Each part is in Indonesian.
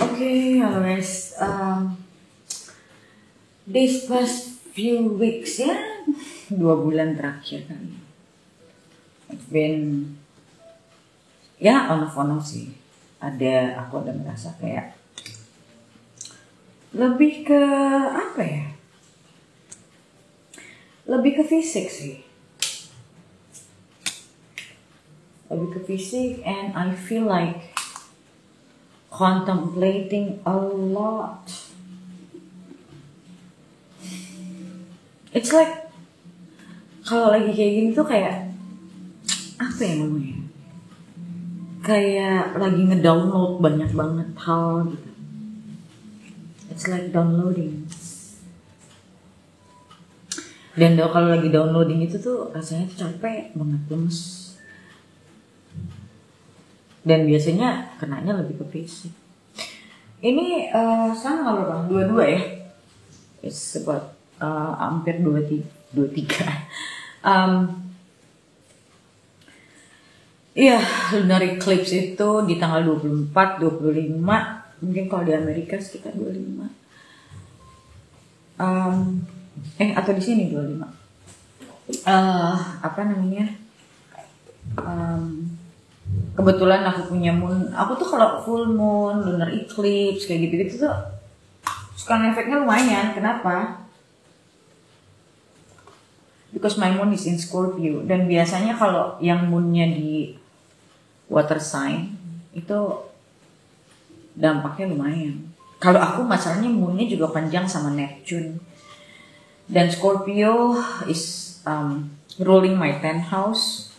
Okay, guys. These past few weeks ya, 2 bulan terakhir kan, it's been ya on off sih. Aku ada merasa kayak lebih ke apa ya? Lebih ke fisik sih. Lebih ke fisik, and I feel like contemplating a lot. It's like kalau lagi kayak gini tuh kayak apa ya namanya? Kayak lagi ngedownload banyak banget hal gitu. It's like downloading. Dan kalau lagi downloading itu tuh rasanya tuh capek banget, lemes. Dan biasanya kenanya lebih ke fisik. Ini sama nggak bang? 22 ya? It's about hampir 23. Iya, lunar eclipse itu di tanggal 24, 25. Mungkin kalau di Amerika sekitar 25. Atau di sini 25. Apa namanya? Kebetulan aku punya moon. Aku tuh kalau full moon, lunar eclipse kayak gitu-gitu tuh suka efeknya lumayan. Kenapa? Because my moon is in Scorpio, dan biasanya kalau yang moonnya di water sign itu dampaknya lumayan. Kalau aku masalahnya moonnya juga panjang sama Neptune, dan Scorpio is ruling my 10th house.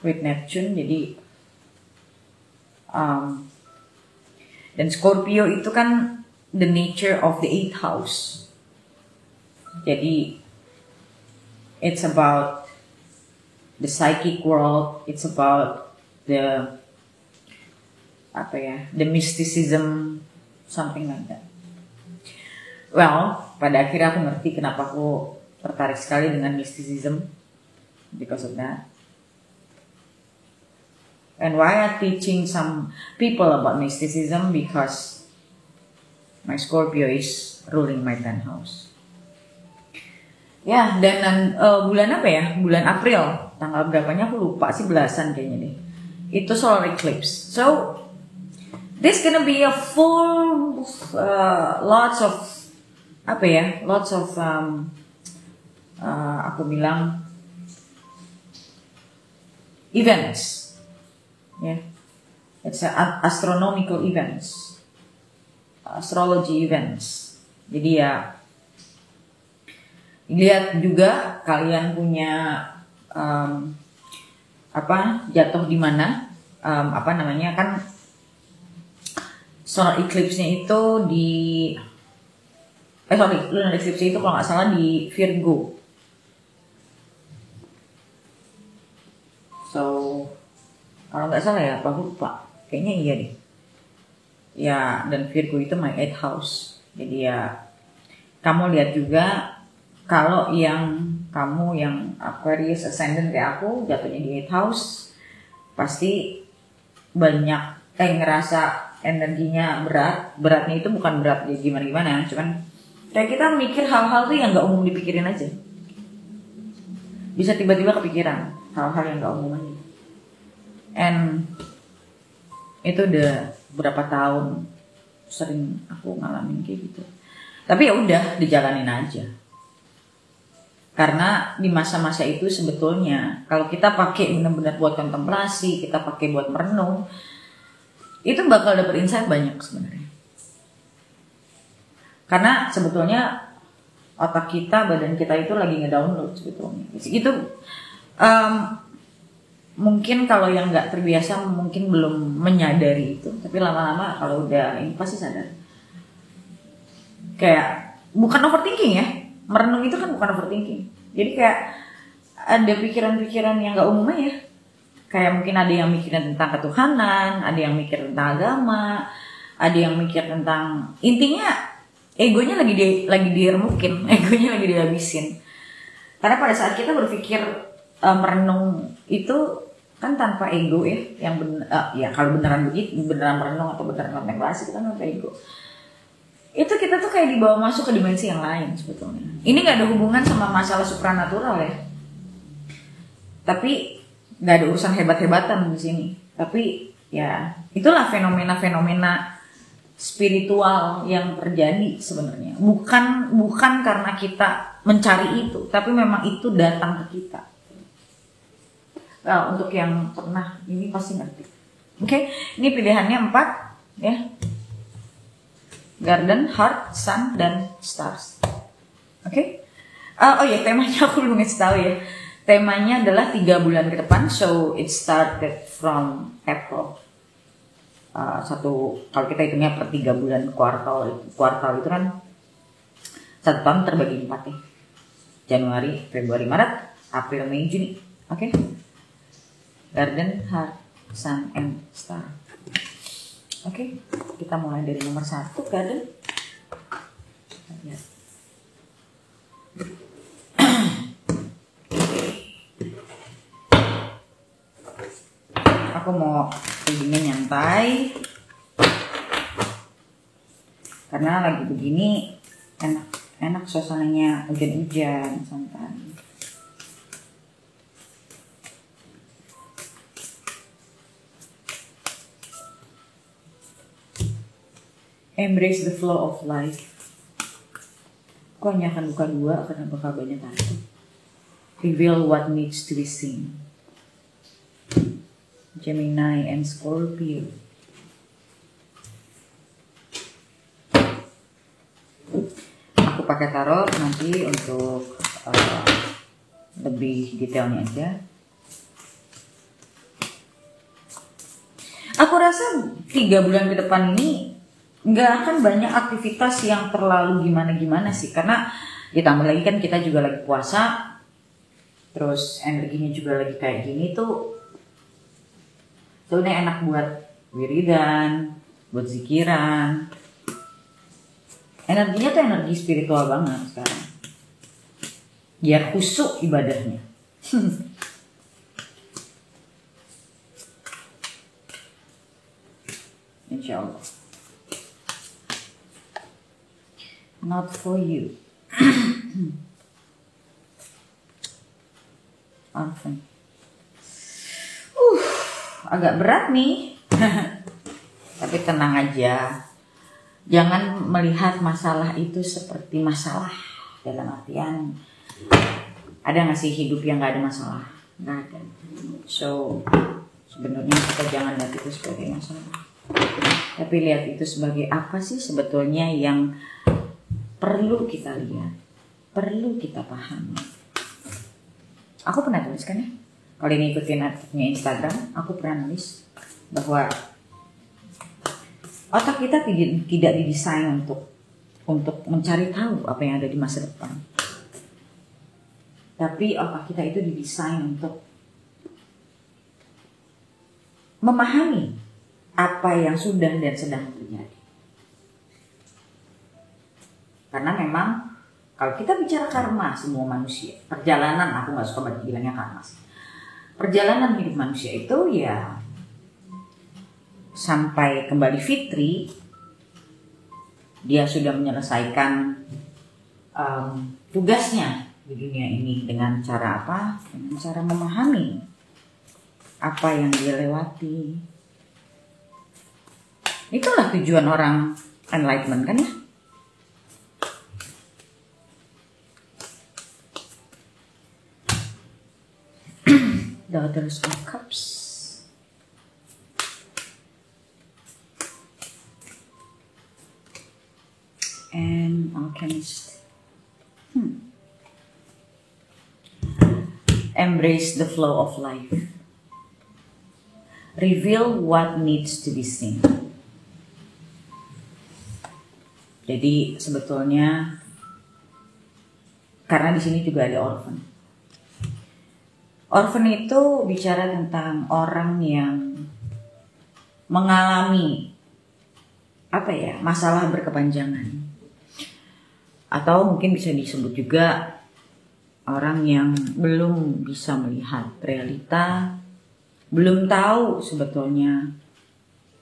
With Neptune, jadi dan Scorpio itu kan the nature of the 8th house. Jadi it's about the psychic world, it's about the the mysticism, something like that. Well, pada akhirnya aku ngerti kenapa aku tertarik sekali dengan mysticism, because of that. And why I'm teaching some people about mysticism, because my Scorpio is ruling my 10th house. Ya, dan bulan apa ya? Bulan April. Tanggal berapanya aku lupa sih, belasan kayaknya deh. Itu solar eclipse. So, this gonna be a full lots of aku bilang events. Yeah, it's astronomical events, astrology events. Jadi ya, lihat juga kalian punya jatuh di mana, kan solar eclipse-nya itu lunar eclipse itu kalau nggak salah di Virgo. So kalau nggak salah ya, aku lupa. Kayaknya iya deh. Ya, dan Virgo itu my 8th house. Jadi ya, kamu lihat juga kalau kamu yang Aquarius ascendant kayak aku, jatuhnya di 8th house, pasti banyak ngerasa energinya berat. Beratnya itu bukan berat ya gimana-gimana, cuman kayak kita mikir hal-hal tuh yang nggak umum dipikirin aja. Bisa tiba-tiba kepikiran hal-hal yang nggak umum aja. And itu udah berapa tahun sering aku ngalamin kayak gitu. Tapi ya udah, dijalanin aja. Karena di masa-masa itu sebetulnya kalau kita pakai benar-benar buat kontemplasi, kita pakai buat merenung, itu bakal dapet insight banyak sebenarnya. Karena sebetulnya otak kita, badan kita itu lagi ngedownload sebetulnya. Itu mungkin kalau yang nggak terbiasa mungkin belum menyadari itu, tapi lama-lama kalau udah ini pasti sadar. Kayak bukan overthinking ya, merenung itu kan bukan overthinking. Jadi kayak ada pikiran-pikiran yang nggak umum ya. Kayak mungkin ada yang mikirin tentang ketuhanan, ada yang mikir tentang agama, ada yang mikir tentang, intinya egonya lagi diremukin, egonya lagi dihabisin. Karena pada saat kita berpikir merenung itu kan tanpa ego ya, yang ya kalau beneran begitu, beneran merenung atau beneran kontemplasi itu kan tanpa ego. Itu kita tuh kayak dibawa masuk ke dimensi yang lain sebetulnya. Ini nggak ada hubungan sama masalah supranatural ya. Tapi nggak ada urusan hebat-hebatan di sini. Tapi ya itulah fenomena-fenomena spiritual yang terjadi sebenarnya. Bukan karena kita mencari itu, tapi memang itu datang ke kita. Nah, untuk yang pernah ini pasti ngerti. Oke, ini pilihannya 4 ya. Garden, Heart, Sun, dan Stars. Oke. Oh ya, temanya aku belum ngasih tahu ya. Temanya adalah 3 bulan ke depan. So it started from April. Kalau kita hitungnya per 3 bulan kuartal itu kan 1 tahun terbagi 4 ya. Januari, Februari, Maret, April, Mei, Juni. Oke. Garden, Heart, Sun, and Star. Oke, kita mulai dari nomor 1, Garden. Aku mau readingnya nyantai karena lagi begini enak suasananya, hujan-hujan, santai. Embrace the flow of life. Aku hanya akan buka 2 karena bakal banyak kartu. Reveal what needs to be seen. Gemini and Scorpio. Aku pakai tarot nanti untuk lebih detailnya aja. Aku rasa 3 bulan ke depan ini nggak akan banyak aktivitas yang terlalu gimana-gimana sih, karena ditambah lagi kan kita juga lagi puasa, terus energinya juga lagi kayak gini tuh sebenarnya enak buat wiridan, buat zikiran. Energinya tuh energi spiritual banget sekarang, biar khusyuk ibadahnya. Insya Allah. Not for you. Orphan. Agak berat nih. Tapi tenang aja. Jangan melihat masalah itu seperti masalah. Dalam artian, ada gak sih hidup yang gak ada masalah? Gak ada. So, sebenarnya kita jangan lihat itu sebagai masalah. Tapi lihat itu sebagai apa sih sebetulnya yang perlu kita lihat, perlu kita pahami. Aku pernah tuliskan ya, kalau ini ikutin artikelnya Instagram, aku pernah nulis bahwa otak kita tidak didesain untuk mencari tahu apa yang ada di masa depan. Tapi otak kita itu didesain untuk memahami apa yang sudah dan sedang terjadi. Karena memang kalau kita bicara karma, semua manusia, perjalanan, aku gak suka bilangnya karma sih. Perjalanan hidup manusia itu ya sampai kembali fitri, dia sudah menyelesaikan tugasnya di dunia ini dengan cara apa? Dengan cara memahami apa yang dia lewati. Itulah tujuan orang enlightenment kan ya? Daughters of Cups. And Alchemist. Embrace the flow of life. Reveal what needs to be seen. Jadi sebetulnya karena di sini juga ada orphan. Orphan itu bicara tentang orang yang mengalami masalah berkepanjangan. Atau mungkin bisa disebut juga orang yang belum bisa melihat realita, belum tahu sebetulnya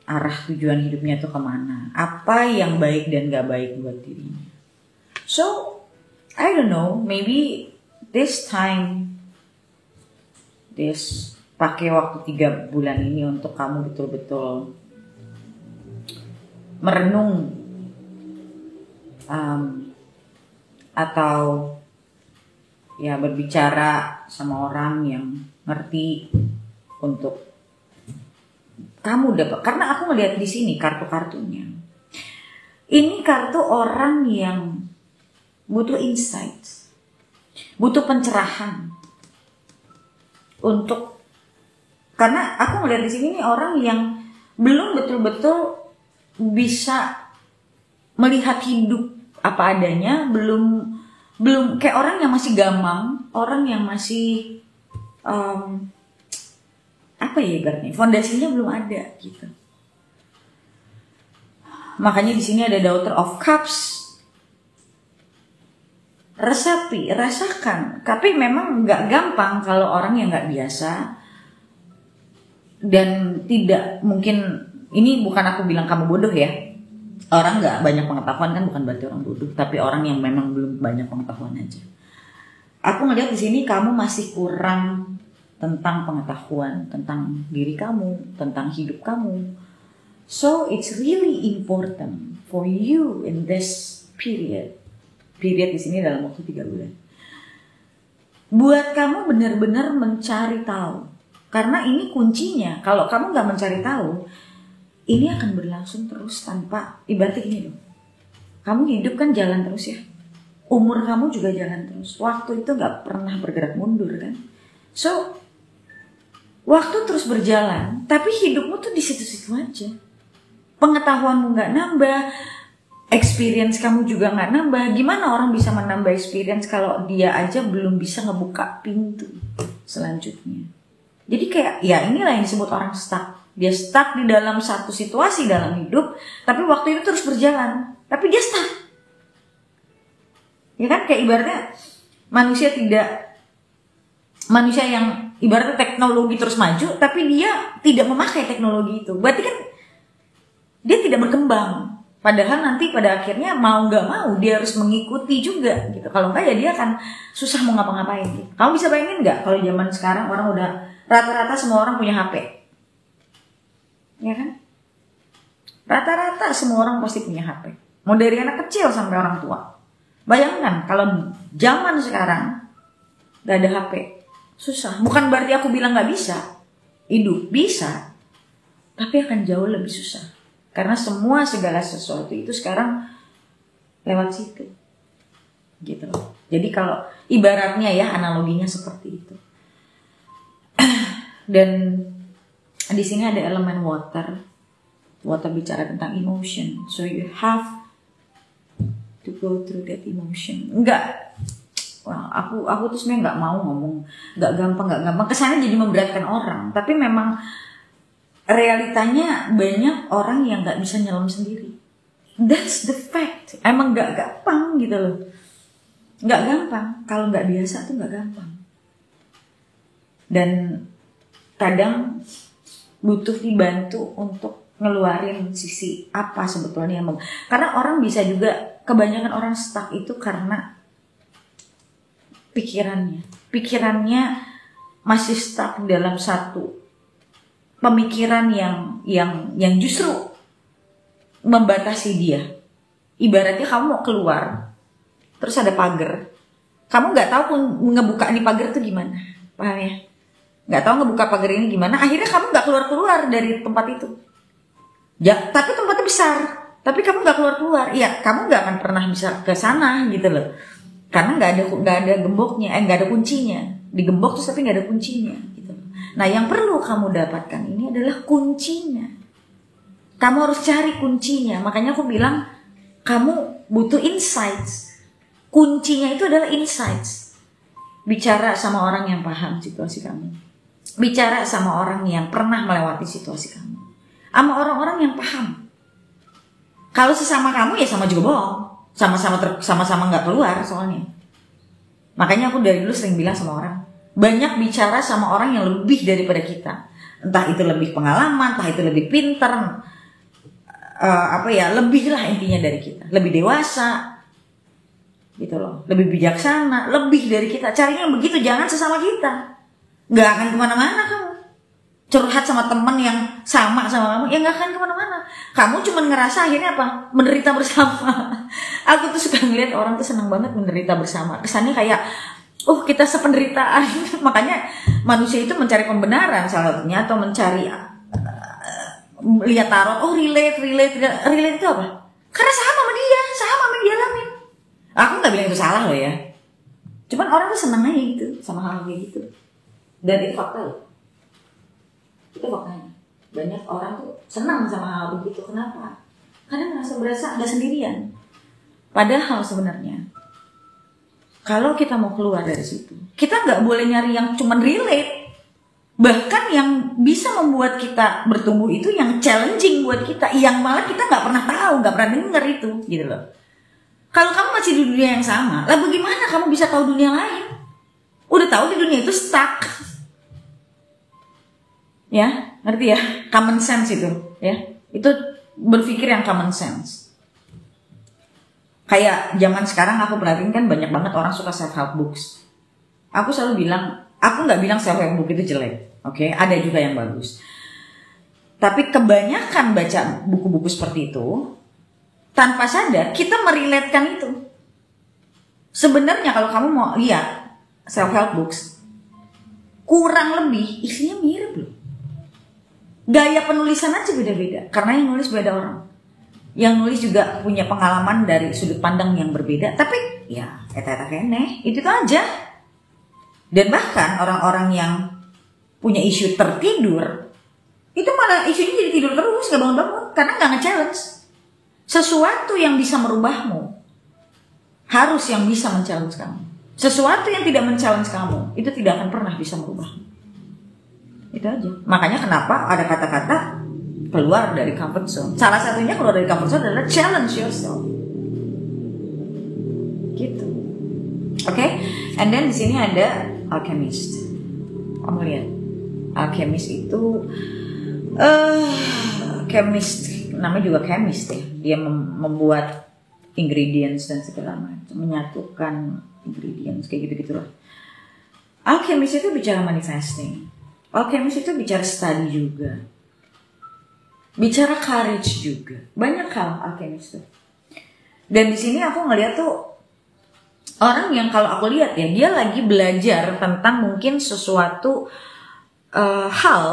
arah tujuan hidupnya tuh kemana, apa yang baik dan gak baik buat dirinya. So I don't know, maybe this time, pakai waktu 3 bulan ini untuk kamu betul-betul merenung atau ya berbicara sama orang yang ngerti untuk kamu dapat. Karena aku ngelihat di sini kartu-kartunya. Ini kartu orang yang butuh insight, butuh pencerahan karena aku ngelihat di sini nih orang yang belum betul-betul bisa melihat hidup apa adanya, belum kayak orang yang masih gamang, orang yang masih apa ya ibaratnya, fondasinya belum ada gitu. Makanya di sini ada Daughter of Cups. Resapi, rasakan. Tapi memang nggak gampang kalau orang yang nggak biasa dan tidak mungkin. Ini bukan aku bilang kamu bodoh ya. Orang nggak banyak pengetahuan kan bukan berarti orang bodoh, tapi orang yang memang belum banyak pengetahuan aja. Aku ngeliat di sini kamu masih kurang tentang pengetahuan tentang diri kamu, tentang hidup kamu. So it's really important for you in this period di sini dalam waktu 3 bulan. Buat kamu benar-benar mencari tahu. Karena ini kuncinya. Kalau kamu nggak mencari tahu, ini akan berlangsung terus tanpa, ibaratnya gini loh. Kamu hidup kan jalan terus ya. Umur kamu juga jalan terus. Waktu itu nggak pernah bergerak mundur kan. So, waktu terus berjalan, tapi hidupmu tuh di situ-situ aja. Pengetahuanmu nggak nambah, experience kamu juga nggak nambah. Gimana orang bisa menambah experience kalau dia aja belum bisa ngebuka pintu selanjutnya? Jadi kayak ya inilah yang disebut orang stuck. Dia stuck di dalam satu situasi dalam hidup, tapi waktu itu terus berjalan, tapi dia stuck. Ya kan kayak ibaratnya manusia yang ibaratnya teknologi terus maju, tapi dia tidak memakai teknologi itu. Berarti kan dia tidak berkembang. Padahal nanti pada akhirnya mau gak mau dia harus mengikuti juga gitu. Kalau enggak ya dia akan susah mau ngapa-ngapain gitu. Kamu bisa bayangin gak kalau zaman sekarang orang udah rata-rata semua orang punya HP? Ya kan? Rata-rata semua orang pasti punya HP. Mau dari anak kecil sampai orang tua. Bayangkan kalau zaman sekarang gak ada HP. Susah. Bukan berarti aku bilang gak bisa. Hidup bisa. Tapi akan jauh lebih susah. Karena segala sesuatu itu sekarang lewat situ. Gitu loh. Jadi kalau ibaratnya ya analoginya seperti itu. Dan di sini ada elemen water. Water bicara tentang emotion. So you have to go through that emotion. Enggak. Wah, aku tuh sebenarnya nggak mau ngomong nggak gampang. Kesannya jadi memberatkan orang. Tapi memang realitanya banyak orang yang nggak bisa nyelam sendiri. That's the fact. Emang nggak gampang gitu loh. Nggak gampang. Kalau nggak biasa tuh nggak gampang. Dan kadang butuh dibantu untuk ngeluarin sisi apa sebetulnya yang karena orang bisa juga kebanyakan orang stuck itu karena pikirannya masih stuck dalam satu pemikiran yang justru membatasi dia. Ibaratnya kamu mau keluar, terus ada pagar, kamu nggak tahu ngebuka nih pagar tuh gimana, paham ya? Nggak tahu ngebuka pagar ini gimana, akhirnya kamu nggak keluar dari tempat itu. Ya, tapi tempatnya besar, tapi kamu nggak keluar. Iya, kamu nggak akan pernah bisa ke sana gitu loh, karena nggak ada gemboknya, nggak ada kuncinya. Digembok terus tapi nggak ada kuncinya. Nah, yang perlu kamu dapatkan ini adalah kuncinya. Kamu harus cari kuncinya. Makanya aku bilang kamu butuh insights. Kuncinya itu adalah insights. Bicara sama orang yang paham situasi kamu. Bicara sama orang yang pernah melewati situasi kamu. Sama orang-orang yang paham. Kalau sesama kamu ya sama juga bohong. Sama-sama nggak keluar soalnya. Makanya aku dari dulu sering bilang sama orang, banyak bicara sama orang yang lebih daripada kita. Entah itu lebih pengalaman, entah itu lebih pinter, lebih lah intinya dari kita, lebih dewasa, gitu loh, lebih bijaksana, lebih dari kita. Carinya begitu, jangan sesama kita. Nggak akan kemana-mana kamu. Curhat sama temen yang sama kamu, ya nggak akan kemana-mana. Kamu cuma ngerasa akhirnya apa? Menderita bersama. Aku tuh suka ngeliat orang tuh senang banget menderita bersama. Kesannya kayak, kita sependeritaan. Makanya manusia itu mencari pembenaran salah satunya, atau mencari lihat tarot, relate itu apa? Karena sama sama yang dia alamin. Aku nggak bilang itu salah loh ya. Cuman orang tuh senang aja gitu sama hal kayak gitu. Dan itu fakta loh. Itu faktanya. Banyak orang tuh senang sama hal begitu. Kenapa? Karena berasa nggak sendirian. Padahal sebenarnya kalau kita mau keluar dari situ, kita nggak boleh nyari yang cuman relate. Bahkan yang bisa membuat kita bertumbuh itu yang challenging buat kita, yang malah kita nggak pernah tahu, nggak pernah denger itu, gitu loh. Kalau kamu masih di dunia yang sama, lah bagaimana kamu bisa tahu dunia lain? Udah tahu di dunia itu stuck. Ya, ngerti ya? Common sense itu, ya. Itu berpikir yang common sense. Kayak zaman sekarang aku perhatiin kan banyak banget orang suka self help books. Aku selalu bilang, aku nggak bilang self help book itu jelek, oke? Ada juga yang bagus. Tapi kebanyakan baca buku-buku seperti itu, tanpa sadar kita merelatekan itu. Sebenarnya kalau kamu mau lihat self help books, kurang lebih isinya mirip loh. Gaya penulisan aja beda-beda, karena yang nulis beda orang. Yang nulis juga punya pengalaman dari sudut pandang yang berbeda, tapi ya eta kene, itu aja. Dan bahkan orang-orang yang punya isu tertidur, itu malah isunya jadi tidur terus, gak bangun-bangun, karena gak nge-challenge. Sesuatu yang bisa merubahmu, harus yang bisa men-challenge kamu. Sesuatu yang tidak men-challenge kamu, itu tidak akan pernah bisa merubahmu. Itu aja. Makanya kenapa ada kata-kata keluar dari comfort zone. Salah satunya keluar dari comfort zone adalah challenge yourself. Gitu. Oke? And then di sini ada alchemist. Kamu lihat. Alchemist itu chemist, namanya juga chemist ya. Dia membuat ingredients dan segala macam, menyatukan ingredients kayak gitu-gitulah. Alchemist itu bicara manifesting. Alchemist itu bicara study juga. Bicara courage juga. Banyak hal alchemist tuh. Dan di sini aku ngeliat tuh orang yang kalau aku lihat ya, dia lagi belajar tentang mungkin sesuatu hal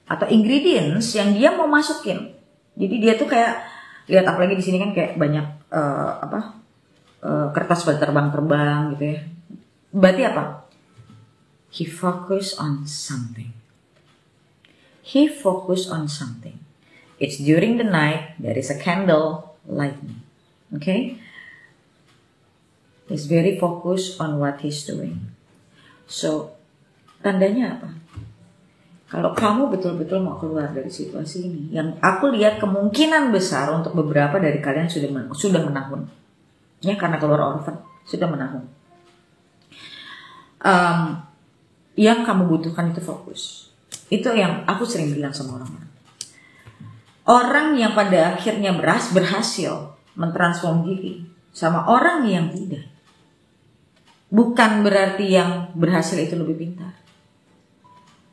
atau ingredients yang dia mau masukin. Jadi dia tuh kayak lihat, apalagi di sini kan kayak banyak kertas buat terbang-terbang gitu ya. Berarti apa? He focus on something. He focus on something. It's during the night. There is a candle lighting. Okay? He's very focused on what he's doing. So, tandanya apa? Kalau kamu betul-betul mau keluar dari situasi ini, yang aku lihat kemungkinan besar untuk beberapa dari kalian sudah menahun. Ya, karena keluar orphan, sudah menahun. Yang kamu butuhkan itu fokus. Itu yang aku sering bilang sama orang-orang. Orang yang pada akhirnya berhasil mentransform diri sama orang yang tidak. Bukan berarti yang berhasil itu lebih pintar.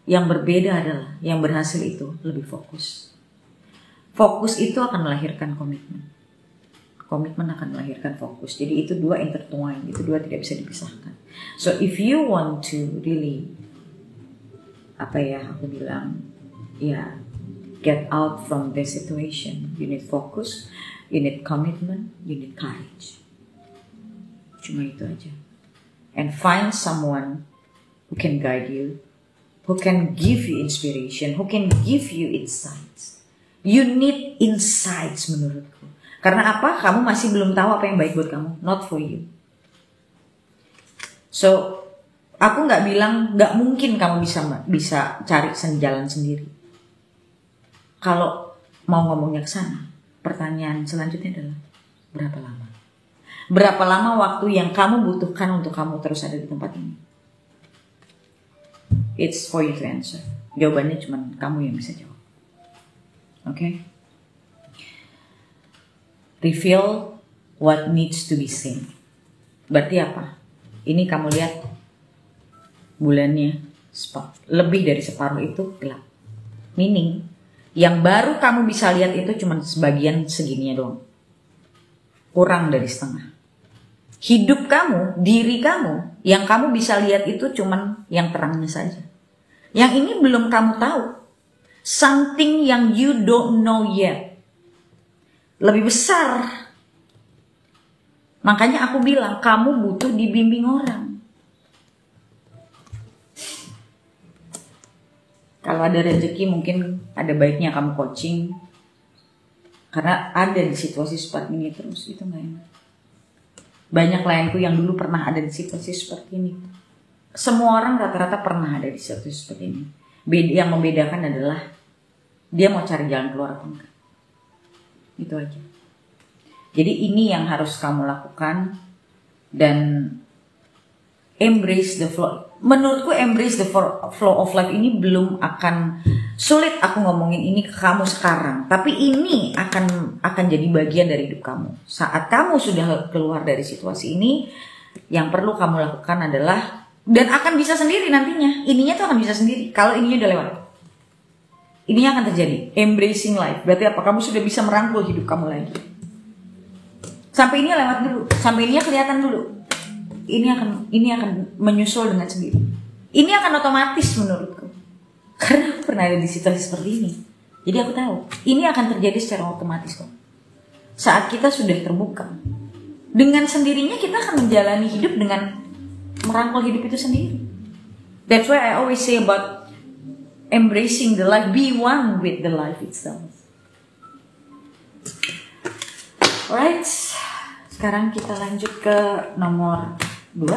Yang berbeda adalah yang berhasil itu lebih fokus. Fokus itu akan melahirkan komitmen. Komitmen akan melahirkan fokus. Jadi itu dua intertwine, itu dua tidak bisa dipisahkan. So if you want to really get out from this situation, you need focus, you need commitment, you need courage. Cuma itu aja. And find someone who can guide you, who can give you inspiration, who can give you insights. You need insights menurutku. Karena apa? Kamu masih belum tahu apa yang baik buat kamu. Not for you. So, aku nggak bilang nggak mungkin kamu bisa cari jalan sendiri. Kalau mau ngomongnya ke sana, pertanyaan selanjutnya adalah berapa lama? Berapa lama waktu yang kamu butuhkan untuk kamu terus ada di tempat ini? It's for you to answer. Jawabannya cuma kamu yang bisa jawab. Oke? Reveal what needs to be seen. Berarti apa? Ini kamu lihat bulannya lebih dari separuh itu gelap. Meaning, yang baru kamu bisa lihat itu cuma sebagian segininya doang. Kurang dari setengah. Hidup kamu, diri kamu, yang kamu bisa lihat itu cuma yang terangnya saja. Yang ini belum kamu tahu. Something yang you don't know yet. Lebih besar. Makanya aku bilang, kamu butuh dibimbing orang. Kalau ada rezeki mungkin ada baiknya kamu coaching. Karena ada di situasi seperti ini terus, itu gak enak. Banyak klienku yang dulu pernah ada di situasi seperti ini. Semua orang rata-rata pernah ada di situasi seperti ini. Yang membedakan adalah dia mau cari jalan keluar atau enggak. Itu aja. Jadi ini yang harus kamu lakukan. Dan embrace the flow. Menurutku embrace the flow of life ini belum akan sulit aku ngomongin ini ke kamu sekarang. Tapi ini akan jadi bagian dari hidup kamu. Saat kamu sudah keluar dari situasi ini, yang perlu kamu lakukan adalah, dan akan bisa sendiri nantinya. Ininya tuh akan bisa sendiri. Kalau ininya udah lewat, ininya akan terjadi. Embracing life. Berarti apa? Kamu sudah bisa merangkul hidup kamu lagi. Sampai ini lewat dulu. Sampai ininya kelihatan dulu. Ini akan menyusul dengan sendiri. Ini akan otomatis menurutku. Karena aku pernah ada di situasi seperti ini. Jadi aku tahu. Ini akan terjadi secara otomatis kok. Saat kita sudah terbuka. Dengan sendirinya kita akan menjalani hidup dengan merangkul hidup itu sendiri. That's why I always say about embracing the life. Be one with the life itself. Alright. Sekarang kita lanjut ke nomor 2.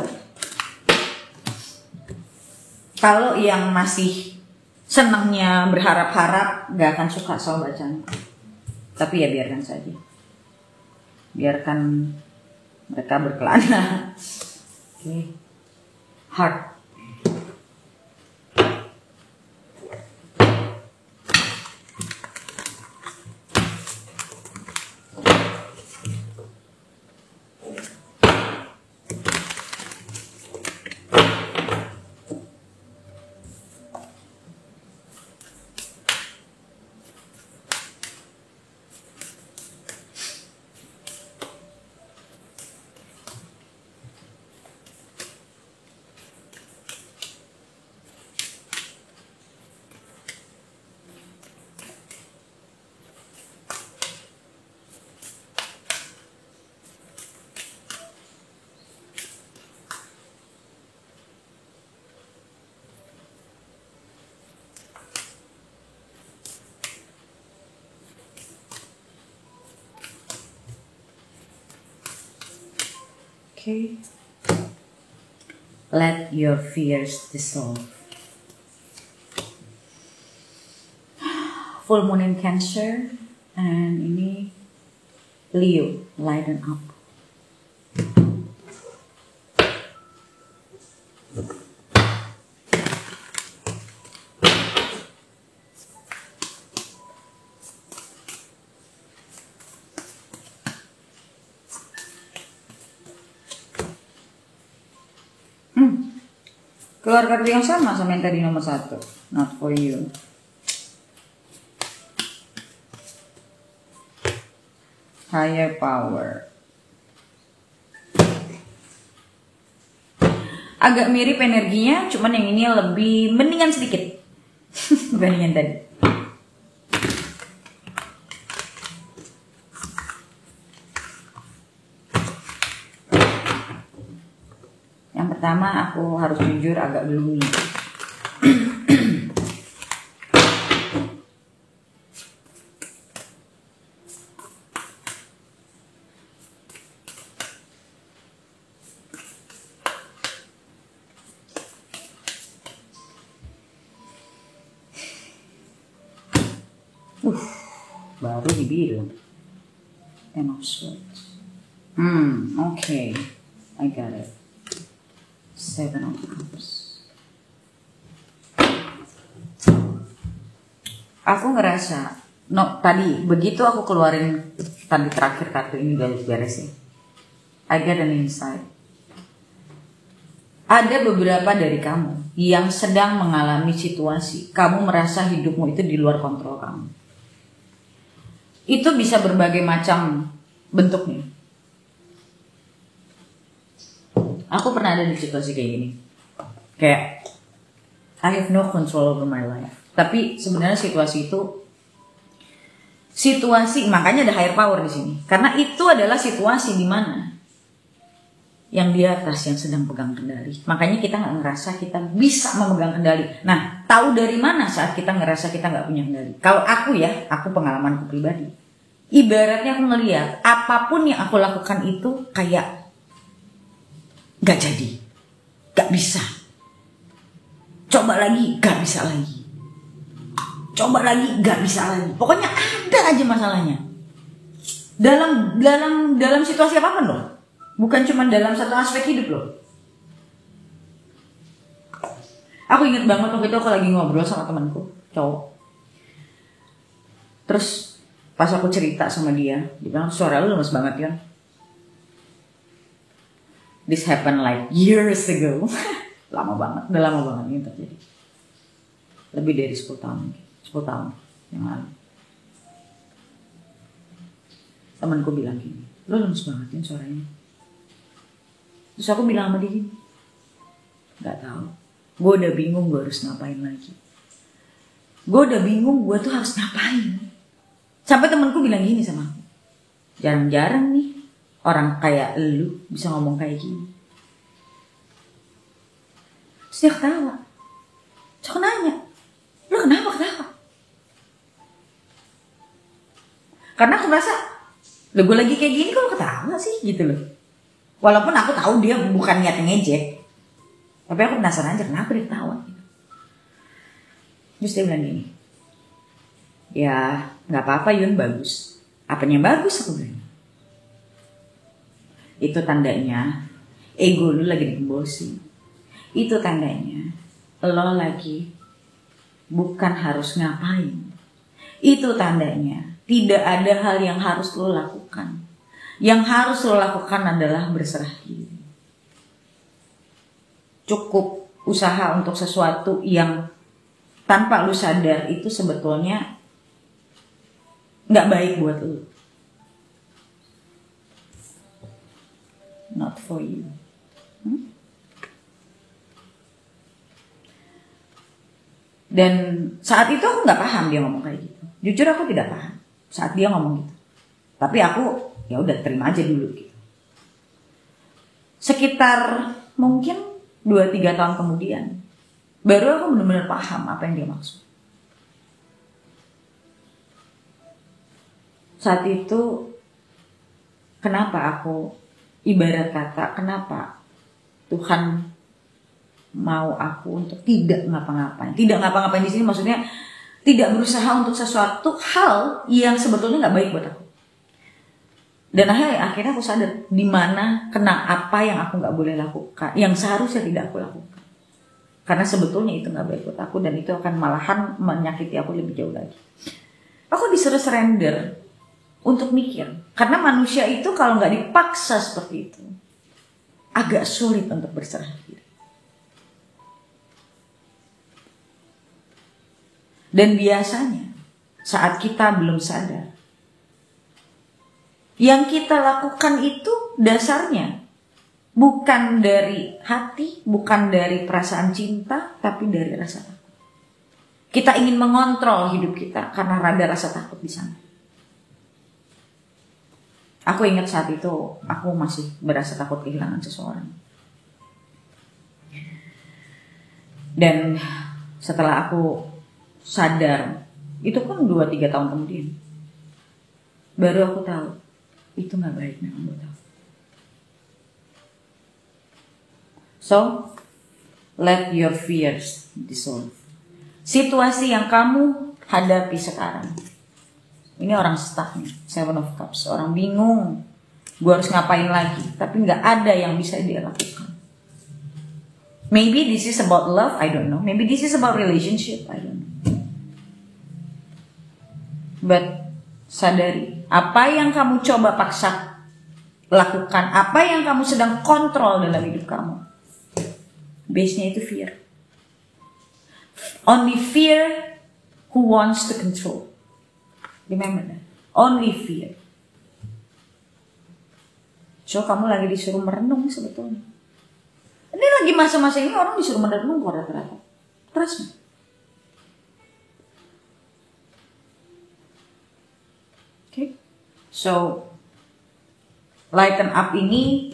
Kalau yang masih senangnya berharap-harap, gak akan suka soal bacaan. Tapi ya biarkan saja. Biarkan mereka berkelana. Oke. Heart. Okay. Let your fears dissolve. Full moon in Cancer, and ini Leo, lighten up. Keluar kartu yang sama yang tadi nomor 1. Not for you. Higher power. Agak mirip energinya, cuman yang ini lebih mendingan sedikit. Dibandingin tadi. Yang pertama aku harus jujur agak gloomy. Baru dibilang. Ten of Swords. Okay. I got it. 7 of Cups. aku ngerasa tadi begitu aku keluarin tadi terakhir kartu ini udah beres ya, I get an insight. Ada beberapa dari kamu yang sedang mengalami situasi kamu merasa hidupmu itu di luar kontrol kamu. Itu bisa berbagai macam bentuknya. Aku pernah ada di situasi kayak gini, kayak I have no control over my life. Tapi sebenarnya situasi makanya ada higher power di sini. Karena itu adalah situasi di mana yang di atas yang sedang pegang kendali. Makanya kita nggak ngerasa kita bisa memegang kendali. Nah, tahu dari mana saat kita ngerasa kita nggak punya kendali? Kalau aku pengalamanku pribadi. Ibaratnya aku ngeliat apapun yang aku lakukan itu kayak nggak jadi, nggak bisa. Coba lagi, nggak bisa lagi. Coba lagi, nggak bisa lagi. Pokoknya ada aja masalahnya. Dalam situasi apapun loh. Bukan cuma dalam satu aspek hidup loh. Aku ingat banget waktu itu aku lagi ngobrol sama temanku cowok. Terus pas aku cerita sama dia bilang, suara lu lemes banget kan. This happened like years ago. Udah lama banget ini terjadi. Lebih dari 10 tahun yang lalu. Temanku bilang gini, lu lemes banget kan suaranya. Terus aku bilang sama dia, gak tahu. Gue udah bingung gue harus ngapain lagi. Gue udah bingung gue tuh harus ngapain. Sampai temenku bilang gini sama aku, jarang-jarang nih orang kayak lu bisa ngomong kayak gini. Terus dia ketawa. Terus aku nanya, lu kenapa ketawa? Karena aku merasa, gue lagi kayak gini kok lu ketawa sih gitu loh. Walaupun aku tahu dia bukan niat ngejek, tapi aku penasaran aja kenapa dia ketawa. Terus dia bilang gini, ya nggak apa-apa Yun, bagus. Apanya bagus aku bilang. Itu tandanya ego lu lagi digembosi. Itu tandanya lo lagi bukan harus ngapain. Itu tandanya tidak ada hal yang harus lo lakukan. Yang harus lo lakukan adalah berserah diri. Cukup usaha untuk sesuatu yang tanpa lo sadar itu sebetulnya gak baik buat lo. Not for you. Dan saat itu aku gak paham dia ngomong kayak gitu. Jujur aku tidak paham saat dia ngomong gitu. Tapi aku ya udah terima aja dulu gitu. Sekitar mungkin 2-3 tahun kemudian baru aku benar-benar paham apa yang dia maksud. Saat itu kenapa aku ibarat kata kenapa Tuhan mau aku untuk tidak ngapa-ngapain. Tidak ngapa-ngapain di sini maksudnya tidak berusaha untuk sesuatu hal yang sebetulnya nggak baik buat aku. Dan akhirnya aku sadar di mana kena apa yang aku nggak boleh lakukan, yang seharusnya tidak aku lakukan. Karena sebetulnya itu nggak baik buat aku dan itu akan malahan menyakiti aku lebih jauh lagi. Aku disuruh surrender untuk mikir. Karena manusia itu kalau nggak dipaksa seperti itu, agak sulit untuk berserah diri. Dan biasanya saat kita belum sadar, yang kita lakukan itu dasarnya bukan dari hati, bukan dari perasaan cinta, tapi dari rasa takut. Kita ingin mengontrol hidup kita karena ada rasa takut di sana. Aku ingat saat itu aku masih berasa takut kehilangan seseorang. Dan setelah aku sadar, itu kan 2-3 tahun kemudian, baru aku tahu itu gak baik memang buat aku. So, let your fears dissolve. Situasi yang kamu hadapi sekarang, ini orang stuck nih, 7 of Cups, orang bingung, gue harus ngapain lagi, tapi gak ada yang bisa dia lakukan. Maybe this is about love, I don't know. Maybe this is about relationship, I don't know. But sadari, apa yang kamu coba paksa lakukan, apa yang kamu sedang kontrol dalam hidup kamu, base-nya itu fear. Only fear who wants to control. Remember that. Only fear. So kamu lagi disuruh merenung sebetulnya. Ini lagi masa-masa ini orang disuruh merenung kok rata-rata. Trust me. Okay. So lighten up ini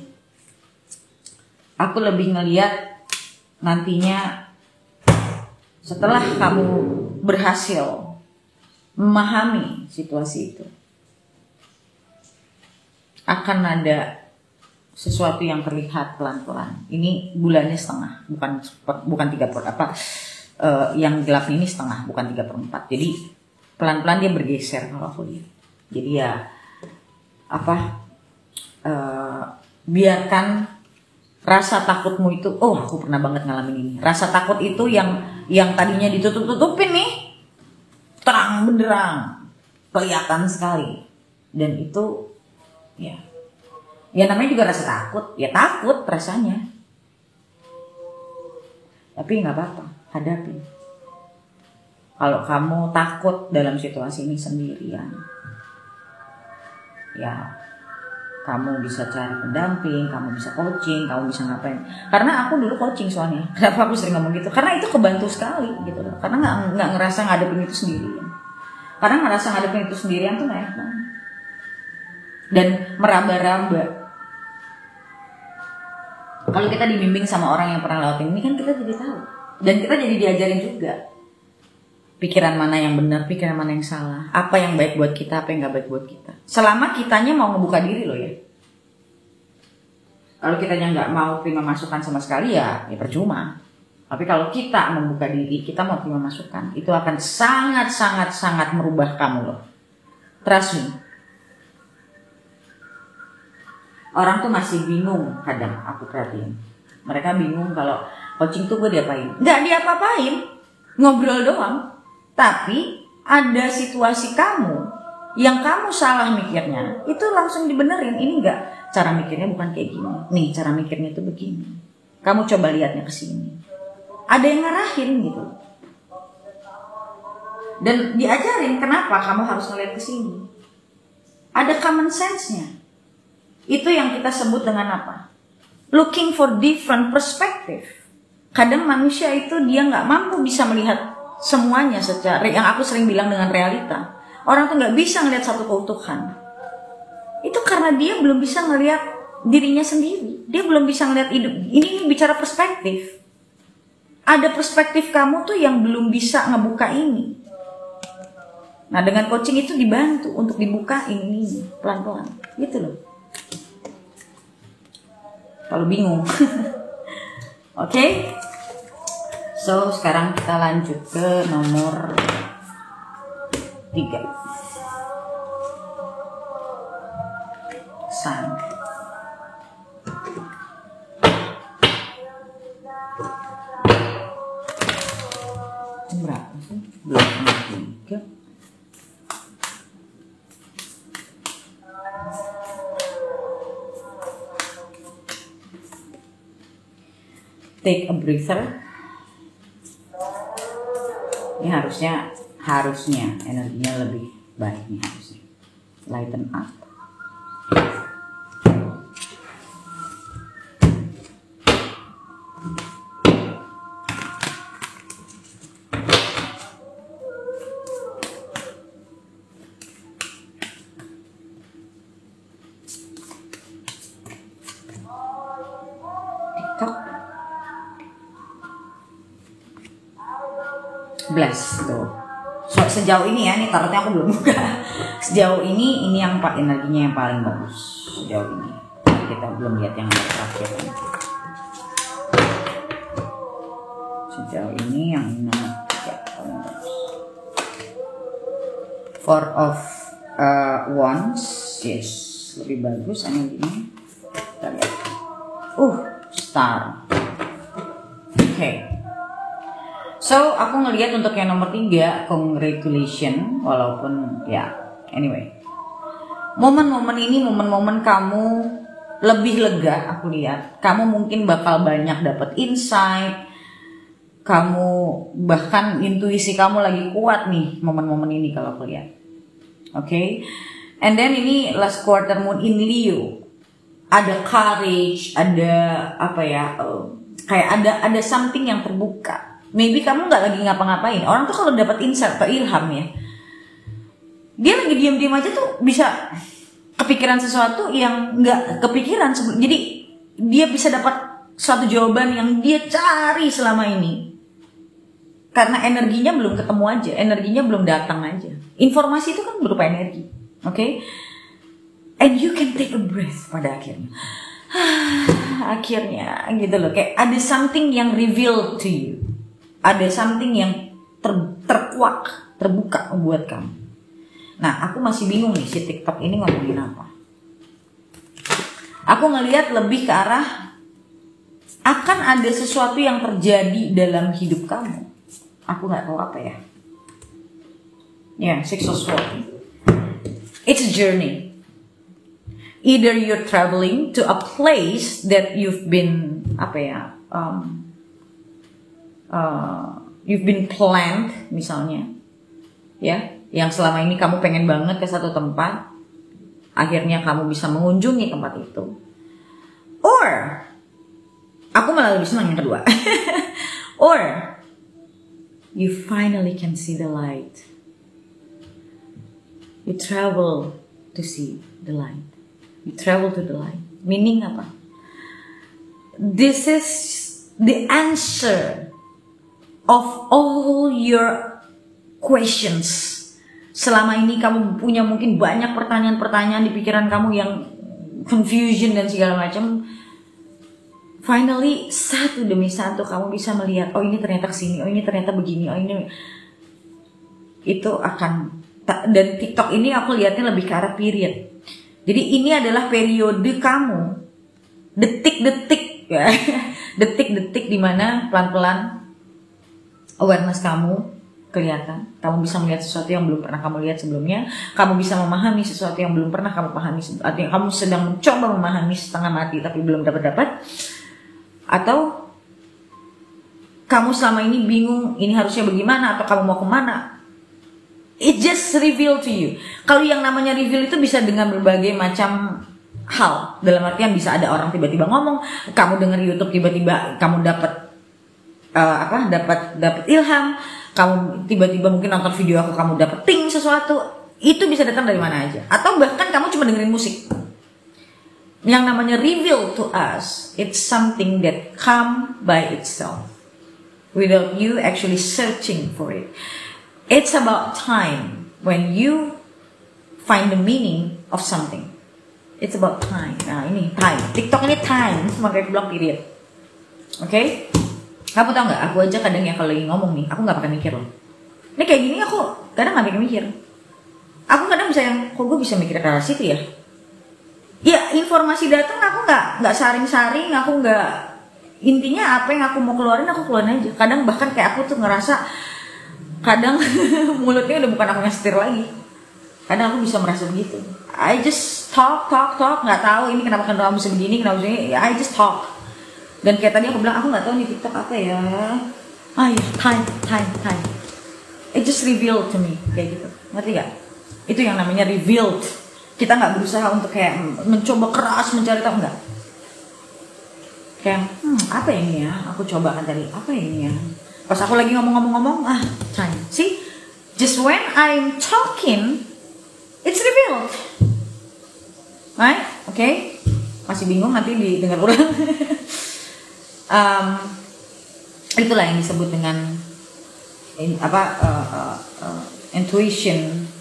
aku lebih ngelihat nantinya setelah kamu berhasil memahami situasi itu, akan ada sesuatu yang terlihat pelan-pelan. Ini bulannya setengah, bukan 3/4. Yang gelap ini setengah, bukan 3/4. Jadi pelan-pelan dia bergeser kalau aku lihat. Jadi ya biarkan rasa takutmu itu, aku pernah banget ngalamin ini. Rasa takut itu yang tadinya ditutup-tutupin nih, terang benderang, kelihatan sekali. Dan itu ya namanya juga rasa takut, ya takut rasanya. Tapi nggak apa-apa, hadapin. Kalau kamu takut dalam situasi ini sendirian, ya kamu bisa cari pendamping, kamu bisa coaching, kamu bisa ngapain. Karena aku dulu coaching soalnya. Kenapa aku sering ngomong gitu? Karena itu kebantu sekali gitu loh. Karena nggak ngerasa ngadepin itu sendirian. Karena ngerasa ngadepin itu sendirian tuh nggak enak banget. Dan meraba-raba. Kalau kita dibimbing sama orang yang pernah lewatin ini kan kita jadi tahu. Dan kita jadi diajarin juga. Pikiran mana yang benar, pikiran mana yang salah. Apa yang baik buat kita, apa yang gak baik buat kita. Selama kitanya mau ngebuka diri loh ya. Kalau kitanya gak mau terima masukan sama sekali ya percuma. Tapi kalau kita membuka diri, kita mau terima masukan, itu akan sangat merubah kamu loh. Trust me. Orang tuh masih bingung kadang aku perhatiin. Mereka bingung kalau coaching tuh gue diapain. Gak diapa-apain, ngobrol doang. Tapi ada situasi kamu yang kamu salah mikirnya, itu langsung dibenerin. Ini enggak, cara mikirnya bukan kayak gini. Nih, cara mikirnya itu begini. Kamu coba lihatnya ke sini. Ada yang ngarahin gitu. Dan diajarin kenapa kamu harus ngeliat ke sini. Ada common sense-nya. Itu yang kita sebut dengan apa? Looking for different perspective. Kadang manusia itu dia nggak mampu bisa melihat semuanya secara yang aku sering bilang dengan realita. Orang tuh nggak bisa ngelihat satu keutuhan. Itu karena dia belum bisa ngelihat dirinya sendiri. Dia belum bisa ngelihat hidup. Ini bicara perspektif. Ada perspektif kamu tuh yang belum bisa ngebuka ini. Nah, dengan coaching itu dibantu untuk dibuka ini pelan-pelan. Gitu loh. Kalau bingung. Oke? So, sekarang kita lanjut ke nomor 3. Sun. Berapa sih? 23. Take a breather. Ini harusnya energinya lebih baik nih harusnya. Lighten up. Bless tuh. So, sejauh ini ya, nih tarotnya aku belum buka. Sejauh ini yang energinya yang paling bagus sejauh ini. Kita belum lihat yang terakhir. Sejauh ini yang nomor 3 paling bagus. Four of Wands, yes, lebih bagus energinya. Kita lihat. Star. Okay. So aku ngelihat untuk yang nomor 3, congratulations, walaupun ya anyway, momen-momen ini momen-momen kamu lebih lega. Aku lihat kamu mungkin bakal banyak dapat insight, kamu bahkan intuisi kamu lagi kuat nih momen-momen ini kalau aku lihat. Oke. And then ini last quarter moon in Leo, ada courage, ada apa ya, kayak ada something yang terbuka. Maybe kamu nggak lagi ngapa-ngapain. Orang tuh kalau dapat insight atau ilham ya, dia lagi diam-diam aja tuh bisa kepikiran sesuatu yang nggak kepikiran sebelum. Jadi dia bisa dapat suatu jawaban yang dia cari selama ini. Karena energinya belum ketemu aja, energinya belum datang aja. Informasi itu kan berupa energi, oke? And you can take a breath pada akhirnya. Akhirnya gitu loh, kayak ada something yang revealed to you. Ada something yang terkuak, terbuka buat kamu. Nah, aku masih bingung nih si TikTok ini ngomongin apa. Aku ngelihat lebih ke arah akan ada sesuatu yang terjadi dalam hidup kamu. Aku nggak tahu apa ya. Ya, Six of Swords. It's a journey. Either you're traveling to a place that you've been you've been planned misalnya, ya, yang selama ini kamu pengen banget ke satu tempat, akhirnya kamu bisa mengunjungi tempat itu. Or, aku malah lebih senang yang kedua. Or, you finally can see the light. You travel to see the light. You travel to the light. Meaning apa? This is the answer of all your questions. Selama ini kamu punya mungkin banyak pertanyaan-pertanyaan di pikiran kamu yang confusion dan segala macam. Finally, satu demi satu kamu bisa melihat, oh ini ternyata kesini, oh ini ternyata begini, oh ini. Itu akan, dan TikTok ini aku lihatnya lebih ke arah period. Jadi ini adalah periode kamu, detik-detik ya, detik-detik dimana pelan-pelan awareness kamu kelihatan. Kamu bisa melihat sesuatu yang belum pernah kamu lihat sebelumnya. Kamu bisa memahami sesuatu yang belum pernah kamu pahami. Artinya kamu sedang mencoba memahami setengah mati tapi belum dapat. Atau kamu selama ini bingung ini harusnya bagaimana atau kamu mau kemana. It just reveal to you. Kalau yang namanya reveal itu bisa dengan berbagai macam hal. Dalam artian bisa ada orang tiba-tiba ngomong, kamu dengar YouTube tiba-tiba kamu dapat dapat ilham, kamu tiba-tiba mungkin nonton video aku kamu dapat ting sesuatu. Itu bisa datang dari mana aja. Atau bahkan kamu cuma dengerin musik. Yang namanya reveal to us, it's something that come by itself without you actually searching for it. It's about time when you find the meaning of something. It's about time. Nah ini time. TikTok ini time. Makanya aku bilang period. Oke? Kamu tau gak? Aku aja kadang ya kalau lagi ngomong nih, aku gak pakai mikir loh. Ini kayak gini aku kadang gak pakai mikir. Aku kadang bisa yang, kok gue bisa mikir ke arah situ ya? Ya informasi datang aku gak saring-saring, aku gak, intinya apa yang aku mau keluarin aku keluarin aja. Kadang bahkan kayak aku tuh ngerasa kadang mulutnya udah bukan aku yang setir lagi. Kadang aku bisa merasa begitu. I just talk, nggak tahu ini kenapa kamu bisa begini, kenapa begini. I just talk. Dan kayak tadi aku bilang aku nggak tahu nih TikTok apa ya. Ya time. It just revealed to me kayak gitu. Ngerti gak? Itu yang namanya revealed. Kita nggak berusaha untuk kayak mencoba keras mencari tahu, enggak. Kayak apa ini ya? Aku coba kan tadi apa ini ya? Pas aku lagi ngomong-ngomong, time. See, just when I'm talking, it's revealed. Right? Okay? Masih bingung nanti didengar ulang. Itulah yang disebut dengan intuition.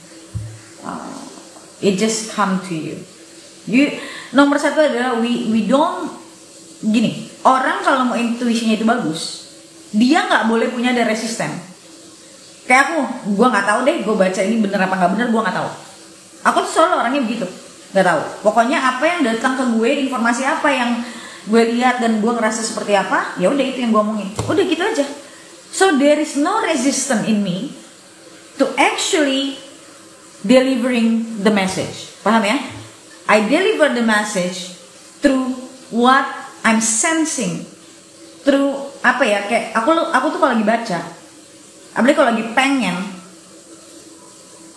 It just come to you. Nomor satu adalah we don't gini. Orang kalau mau intuisinya itu bagus, dia nggak boleh punya ada resisten. Kayak gue nggak tahu deh, gue baca ini bener apa nggak bener, gue nggak tahu. Aku tuh selalu orangnya begitu, nggak tahu. Pokoknya apa yang datang ke gue, informasi apa yang gue lihat dan gue ngerasa seperti apa, ya udah itu yang gue omongin. Udah gitu aja. So there is no resistance in me to actually delivering the message. Paham ya? I deliver the message through what I'm sensing, through apa ya, kayak aku tuh kalau lagi baca, apalagi kalau lagi pengen,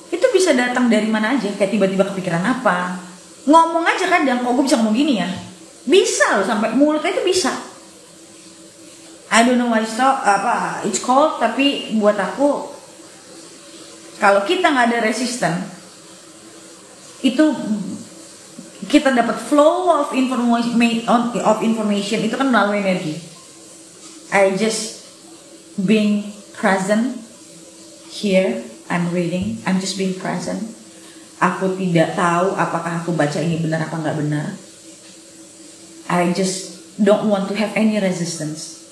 itu bisa datang dari mana aja, kayak tiba-tiba kepikiran apa, ngomong aja kadang, kok gue bisa ngomong gini ya, bisa loh, sampai mulutnya itu bisa. I don't know what it's called, tapi buat aku, kalau kita nggak ada resisten, itu kita dapat flow of information itu kan melalui energi. I just being present here, I'm reading, I'm just being present. Aku tidak tahu apakah aku baca ini benar apa nggak benar. I just don't want to have any resistance.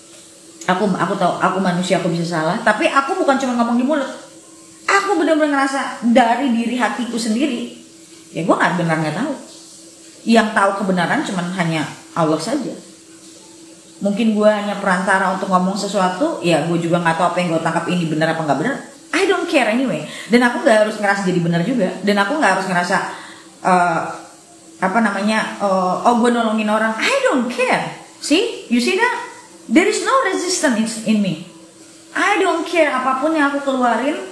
Aku tahu aku manusia, aku bisa salah, tapi aku bukan cuma ngomong di mulut. Aku benar-benar ngerasa dari diri hatiku sendiri. Ya gue nggak tahu. Yang tahu kebenaran cuma hanya Allah saja. Mungkin gue hanya perantara untuk ngomong sesuatu. Ya gue juga nggak tahu apa yang gue tangkap ini benar apa nggak benar. I don't care anyway. Dan aku nggak harus ngerasa jadi benar juga. Dan aku nggak harus ngerasa oh gue nolongin orang. I don't care. See, you see that? There is no resistance in me. I don't care apapun yang aku keluarin.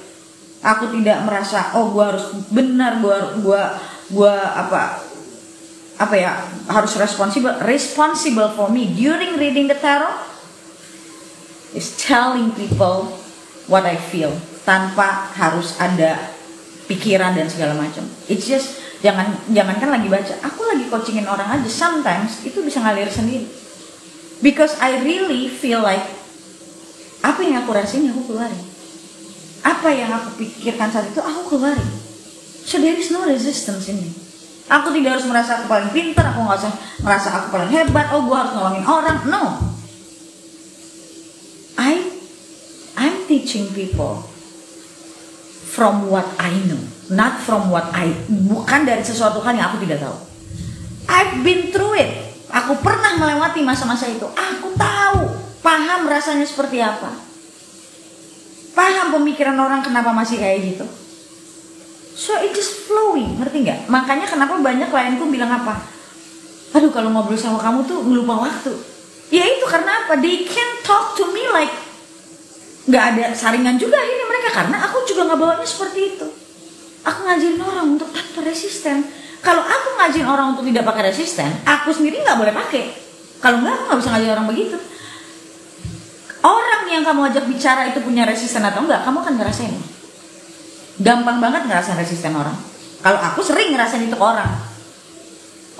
Aku tidak merasa oh gue harus benar, gue harus responsible for me during reading the tarot is telling people what I feel tanpa harus ada pikiran dan segala macam. It's just jangankan lagi baca, aku lagi coachingin orang aja, sometimes itu bisa ngalir sendiri because I really feel like apa yang aku rasain aku keluarin. Apa yang aku pikirkan saat itu aku keluarin. So there is no resistance in me. Aku tidak harus merasa aku paling pintar, aku nggak usah merasa aku paling hebat. Oh, gue harus nolongin orang. No. I'm teaching people from what I know, not from bukan dari sesuatu hal yang aku tidak tahu. I've been through it. Aku pernah melewati masa-masa itu. Aku tahu, paham rasanya seperti apa. Paham pemikiran orang kenapa masih kayak gitu. So it is flowing, ngerti nggak? Makanya kenapa banyak klienku bilang apa? Aduh kalau ngobrol sama kamu tuh lupa waktu. Ya itu karena apa? They can't talk to me like nggak ada saringan juga ini mereka, karena aku juga nggak bawanya seperti itu. Aku ngajarin orang untuk tanpa resisten. Kalau aku ngajarin orang untuk tidak pakai resisten, aku sendiri nggak boleh pakai. Kalau nggak, aku nggak bisa ngajarin orang begitu. Orang yang kamu ajak bicara itu punya resisten atau enggak, kamu akan ngerasain. Gampang banget ngerasain resisten orang. Kalau aku sering ngerasain itu ke orang.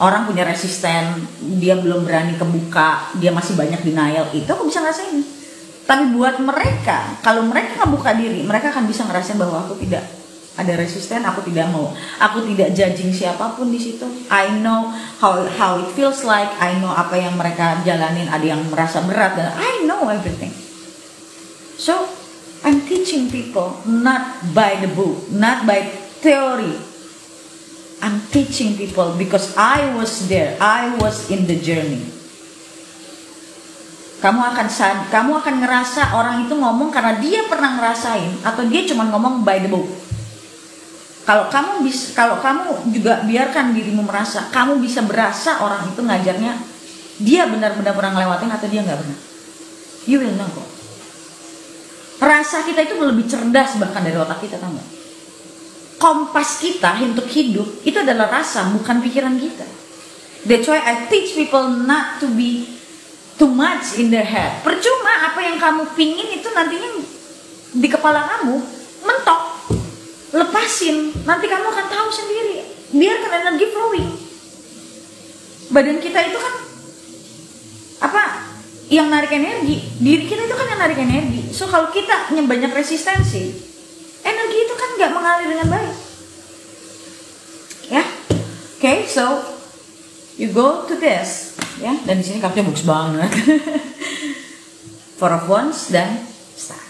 Orang punya resisten, dia belum berani kebuka, dia masih banyak denial, itu aku bisa ngerasain. Tapi buat mereka, kalau mereka ngebuka diri, mereka akan bisa ngerasain bahwa aku tidak ada resisten, aku tidak judging siapapun di situ. I know how it feels like, I know apa yang mereka jalanin, ada yang merasa berat, dan I know everything. So I'm teaching people not by the book, not by theory. I'm teaching people because I was there, I was in the journey. Kamu akan ngerasa orang itu ngomong karena dia pernah ngerasain, atau dia cuma ngomong by the book. Kalau kamu juga biarkan dirimu merasa, kamu bisa berasa orang itu ngajarnya dia benar-benar pernah ngelewatin atau dia nggak pernah. You will know kok. Rasa kita itu lebih cerdas bahkan dari otak kita, tahu nggak? Kompas kita untuk hidup itu adalah rasa, bukan pikiran kita. That's why I teach people not to be too much in their head. Percuma apa yang kamu pingin itu nantinya di kepala kamu mentok. Lepasin, nanti kamu akan tahu sendiri. Biarkan energi flowing. Badan kita itu kan yang narik energi, diri kita itu kan yang narik energi. So kalau kita banyak resistensi, energi itu kan nggak mengalir dengan baik. Ya, okay, so you go to this, ya. Dan di sini kartunya bagus banget. Four of Wands dan Star.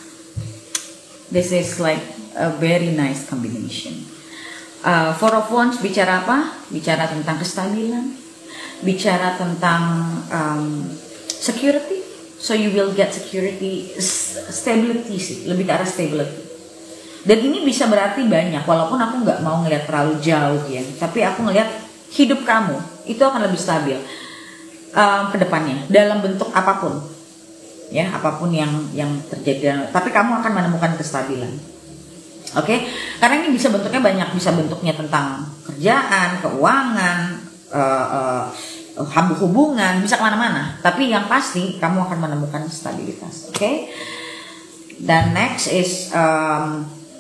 This is like a very nice combination. Four of Wands bicara apa? Bicara tentang kestabilan, bicara tentang security, So you will get security, stability sih, lebih ke arah stability. Dan ini bisa berarti banyak, walaupun aku nggak mau ngeliat terlalu jauh ya, tapi aku ngeliat hidup kamu itu akan lebih stabil ke depannya dalam bentuk apapun, ya apapun yang terjadi. Tapi kamu akan menemukan kestabilan, oke? Karena ini bisa bentuknya banyak, bisa bentuknya tentang kerjaan, keuangan, hubungan, bisa kemana-mana. Tapi yang pasti kamu akan menemukan stabilitas, oke? Dan next is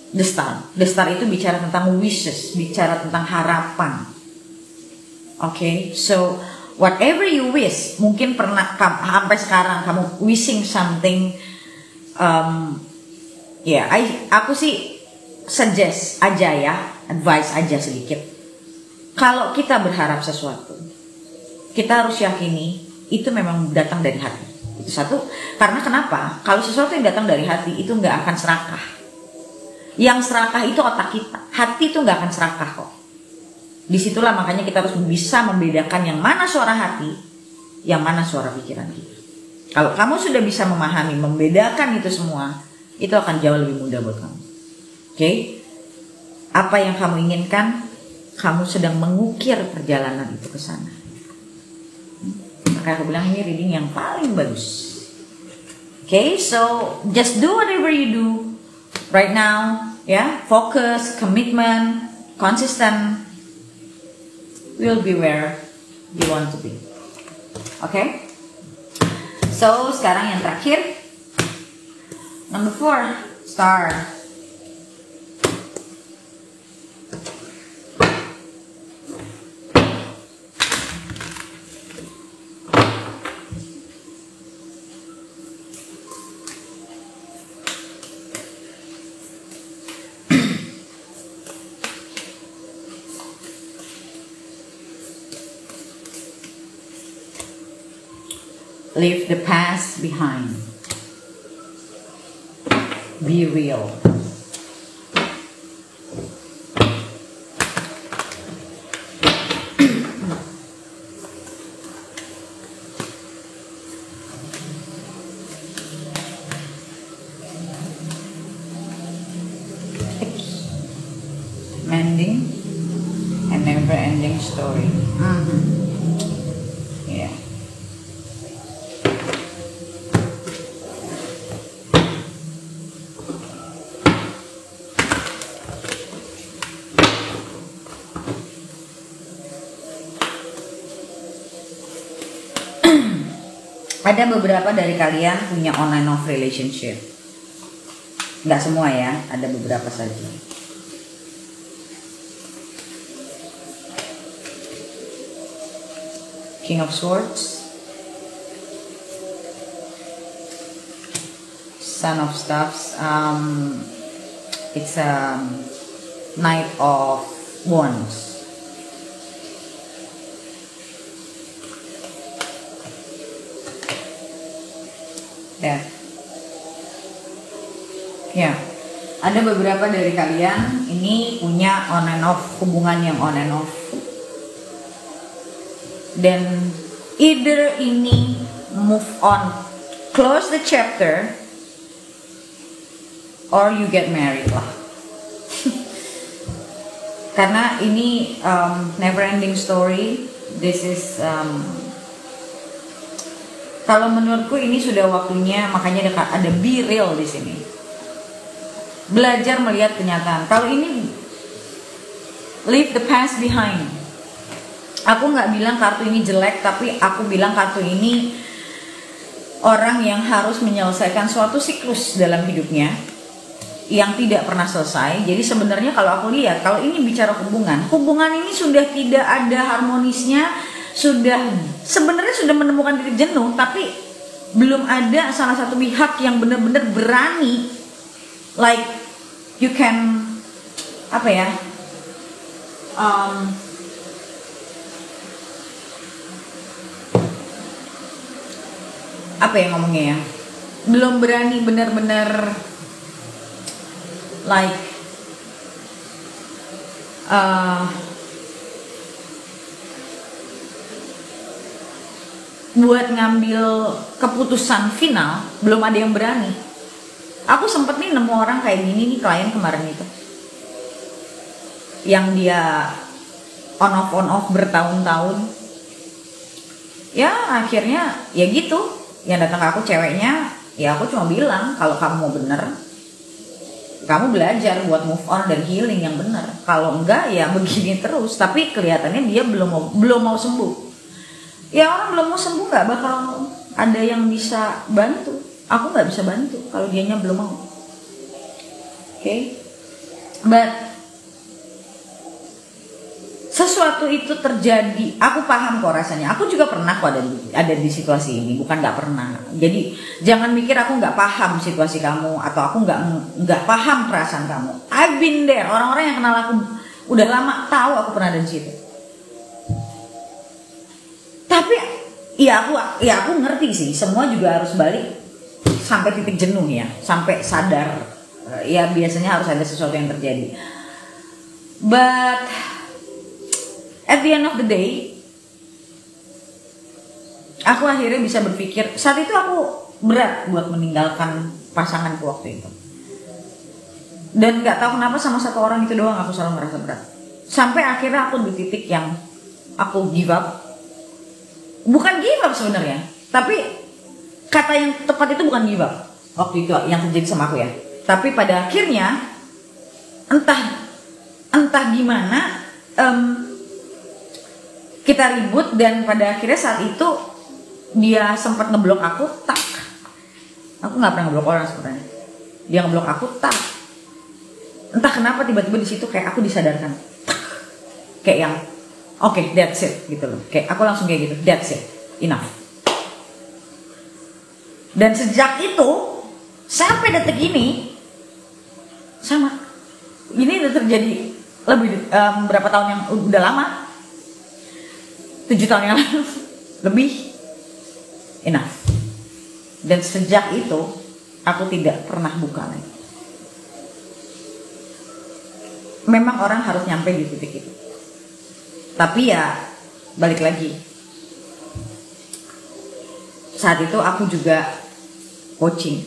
the star. The star itu bicara tentang wishes, bicara tentang harapan. Oke, so whatever you wish, mungkin pernah sampai sekarang kamu wishing something. Aku sih suggest aja ya, advice aja sedikit. Kalau kita berharap sesuatu, kita harus yakini itu memang datang dari hati. Itu satu. Karena kenapa? Kalau sesuatu yang datang dari hati itu nggak akan serakah. Yang serakah itu otak kita. Hati itu nggak akan serakah kok. Disitulah makanya kita harus bisa membedakan yang mana suara hati, yang mana suara pikiran kita. Kalau kamu sudah bisa memahami, membedakan itu semua, itu akan jauh lebih mudah buat kamu. Oke? Apa yang kamu inginkan, kamu sedang mengukir perjalanan itu ke sana. Makanya aku bilang ini reading yang paling bagus. Okay, so just do whatever you do right now, ya, focus, commitment, consistent, will be where you want to be. Okay, so sekarang yang terakhir, number 4, star. Leave the past behind. Be real. Mending and never-ending story. Yeah. Ada beberapa dari kalian punya on and off relationship. Nggak semua ya, ada beberapa saja. King of Swords, Son of Staffs, it's a Knight of Wands. Ya, ada beberapa dari kalian ini punya on and off, hubungan yang on and off. Dan either ini move on, close the chapter, or you get married lah. Karena ini never ending story. This is kalau menurutku ini sudah waktunya, makanya ada be real di sini. Belajar melihat kenyataan. Kalau ini leave the past behind. Aku nggak bilang kartu ini jelek, tapi aku bilang kartu ini orang yang harus menyelesaikan suatu siklus dalam hidupnya yang tidak pernah selesai. Jadi sebenarnya kalau aku lihat, kalau ini bicara hubungan ini sudah tidak ada harmonisnya, sebenarnya sudah menemukan titik jenuh, tapi belum ada salah satu pihak yang benar-benar berani, like you can ngomongnya ya, belum berani benar-benar like buat ngambil keputusan final, belum ada yang berani. Aku sempet nih nemu orang kayak gini nih, klien kemarin itu, yang dia on off bertahun-tahun. Ya akhirnya ya gitu, yang datang ke aku ceweknya, ya aku cuma bilang kalau kamu mau bener, kamu belajar buat move on dan healing yang benar. Kalau enggak ya begini terus. Tapi kelihatannya dia belum mau sembuh. Ya orang belum mau sembuh nggak bakal ada yang bisa bantu. Aku nggak bisa bantu kalau dianya belum mau. Oke. But sesuatu itu terjadi, aku paham kok rasanya. Aku juga pernah kok ada di situasi ini, bukan nggak pernah. Jadi jangan mikir aku nggak paham situasi kamu atau aku nggak paham perasaan kamu. I've been there. Orang-orang yang kenal aku udah lama tahu aku pernah ada di situ. Tapi ya aku ngerti sih. Semua juga harus balik sampai titik jenuh ya, sampai sadar. Ya biasanya harus ada sesuatu yang terjadi. But at the end of the day, aku akhirnya bisa berpikir, saat itu aku berat buat meninggalkan pasanganku waktu itu. Dan gak tahu kenapa sama satu orang itu doang aku selalu merasa berat. Sampai akhirnya aku di titik yang aku give up. Bukan give up sebenarnya, tapi kata yang tepat itu bukan give up. Waktu itu yang terjadi sama aku ya. Tapi pada akhirnya, entah gimana, kita ribut dan pada akhirnya saat itu dia sempat ngeblok aku, tak. Aku nggak pernah ngeblok orang sebenarnya. Dia ngeblok aku, tak. Entah kenapa tiba-tiba di situ kayak aku disadarkan, tak. Kayak yang, oke, that's it gitu loh. Kayak aku langsung kayak gitu, that's it, enough. Dan sejak itu sampai detik ini sama. Ini udah terjadi lebih berapa tahun yang udah lama. 7 tahun yang lalu lebih. Enough. Dan sejak itu aku tidak pernah buka lagi. Memang orang harus nyampe di titik itu. Tapi ya balik lagi, saat itu aku juga coaching.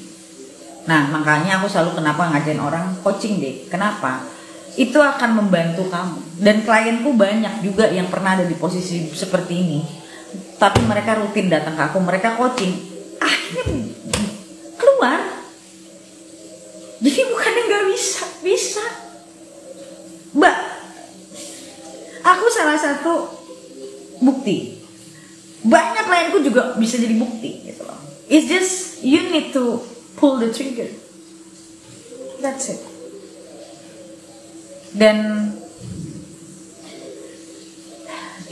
Nah makanya aku selalu kenapa ngajarin orang coaching deh. Kenapa? Itu akan membantu kamu. Dan klienku banyak juga yang pernah ada di posisi seperti ini, tapi mereka rutin datang ke aku, mereka coaching, akhirnya keluar. Jadi bukannya nggak bisa. Mbak, aku salah satu bukti. Banyak klienku juga bisa jadi bukti gitu loh. It's just you need to pull the trigger. That's it. Dan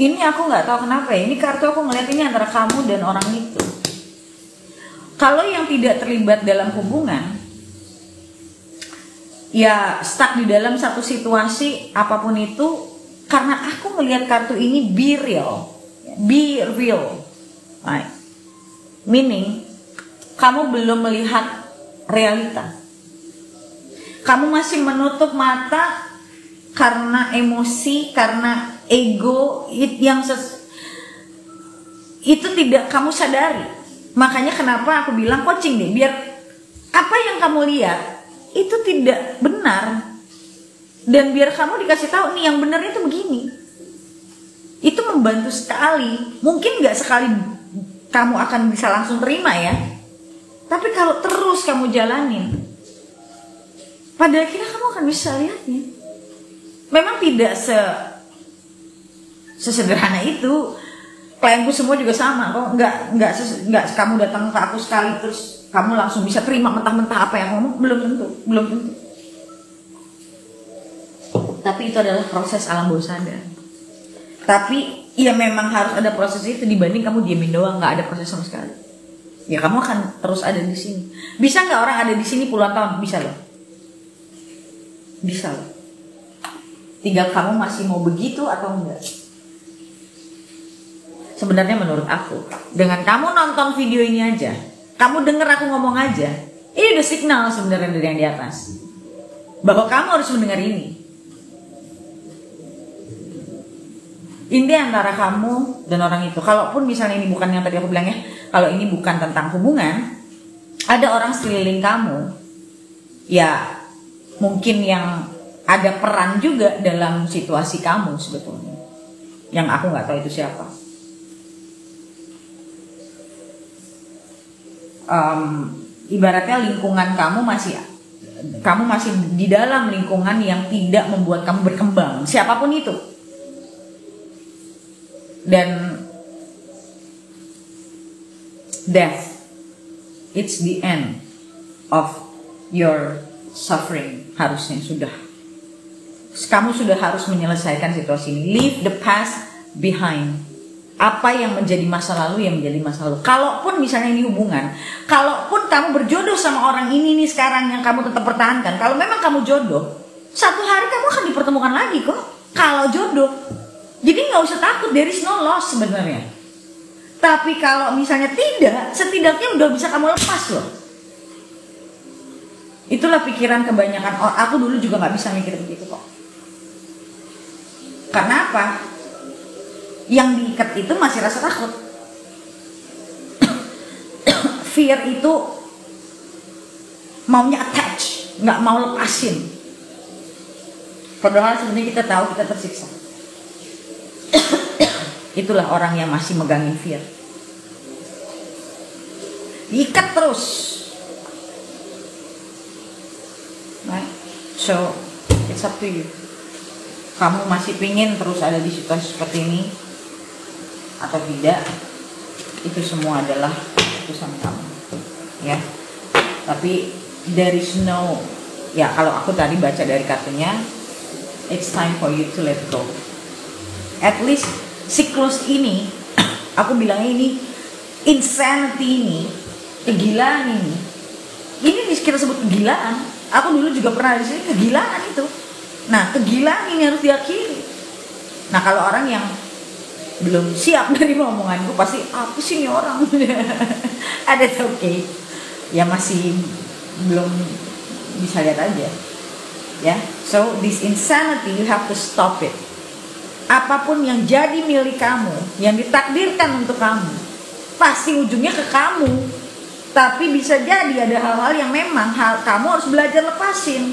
ini aku nggak tahu kenapa ya, ini kartu aku ngeliat ini antara kamu dan orang itu. Kalau yang tidak terlibat dalam hubungan, ya stuck di dalam satu situasi apapun itu, karena aku ngelihat kartu ini be real. Right. Meaning kamu belum melihat realita. Kamu masih menutup mata karena emosi, karena ego itu tidak kamu sadari. Makanya kenapa aku bilang coaching deh, biar apa yang kamu lihat itu tidak benar, dan biar kamu dikasih tahu nih yang benar itu begini. Itu membantu sekali. Mungkin nggak sekali kamu akan bisa langsung terima ya, tapi kalau terus kamu jalanin, pada akhirnya kamu akan bisa lihatnya. Memang tidak sesederhana itu. Klienku semua juga sama kok. Nggak kamu datang ke aku sekali terus kamu langsung bisa terima mentah-mentah apa yang ngomong. Belum tentu. Tapi itu adalah proses alam bawah sadar. Tapi ya memang harus ada proses itu, dibanding kamu diemin doang nggak ada proses sama sekali. Ya kamu akan terus ada di sini. Bisa nggak orang ada di sini puluhan tahun? Bisa loh. Tinggal kamu masih mau begitu atau enggak. Sebenarnya menurut aku, dengan kamu nonton video ini aja, kamu denger aku ngomong aja, ini udah signal sebenarnya dari yang di atas bahwa kamu harus mendengar ini. Inti antara kamu dan orang itu. Kalaupun misalnya ini bukan yang tadi aku bilang ya, kalau ini bukan tentang hubungan, ada orang sekeliling kamu, ya mungkin yang ada peran juga dalam situasi kamu sebetulnya. Yang aku nggak tahu itu siapa. Ibaratnya lingkungan kamu masih di dalam lingkungan yang tidak membuat kamu berkembang, siapapun itu. Dan death, it's the end of your suffering. Harusnya kamu sudah harus menyelesaikan situasi ini. Leave the past behind. Apa yang menjadi masa lalu, yang menjadi masa lalu. Kalaupun misalnya ini hubungan, kalaupun kamu berjodoh sama orang ini nih sekarang yang kamu tetap pertahankan, kalau memang kamu jodoh, satu hari kamu akan dipertemukan lagi kok. Kalau jodoh, jadi nggak usah takut, there is no loss sebenarnya. Tapi kalau misalnya tidak, setidaknya udah bisa kamu lepas loh. Itulah pikiran kebanyakan orang. Aku dulu juga nggak bisa mikir begitu kok. Karena apa? Yang diikat itu masih rasa takut. Fear itu maunya attach, nggak mau lepasin. Padahal sebenarnya kita tahu kita tersiksa. Itulah orang yang masih megangin fear. Diikat terus. Right? So, it's up to you. Kamu masih pingin terus ada di situasi seperti ini atau tidak? Itu semua adalah keputusan kamu. Ya. Tapi there is no, ya kalau aku tadi baca dari kartunya, it's time for you to let go. At least siklus ini, aku bilangnya ini insanity ini, kegilaan ini kita sebut kegilaan. Aku dulu juga pernah di sini kegilaan itu. Nah, kegilaan ini harus diakhiri. Nah, kalau orang yang belum siap dari omonganku pasti apa sih ini orang? Ada okay. Ya masih belum bisa lihat aja. Ya, so this insanity you have to stop it. Apapun yang jadi milik kamu, yang ditakdirkan untuk kamu, pasti ujungnya ke kamu. Tapi bisa jadi ada hal-hal yang memang kamu harus belajar lepasin.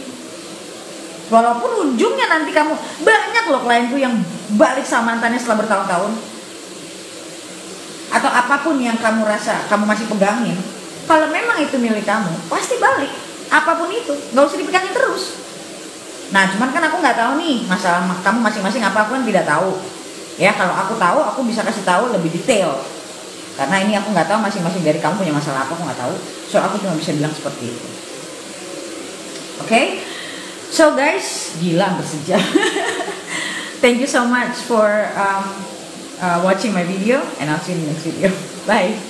Walaupun ujungnya nanti kamu, banyak loh klienku yang balik sama mantannya setelah bertahun-tahun. Atau apapun yang kamu rasa kamu masih pegangin, kalau memang itu milik kamu, pasti balik. Apapun itu, gak usah dipegangin terus. Nah, cuman kan aku nggak tahu nih masalah kamu masing-masing apa, aku kan tidak tahu. Ya, kalau aku tahu, aku bisa kasih tahu lebih detail. Karena ini aku nggak tahu masing-masing dari kamu punya masalah apa, aku nggak tahu. So aku cuma bisa bilang seperti itu. Okay? So guys, gila bersejam. Thank you so much for watching my video, and I'll see you in the next video. Bye.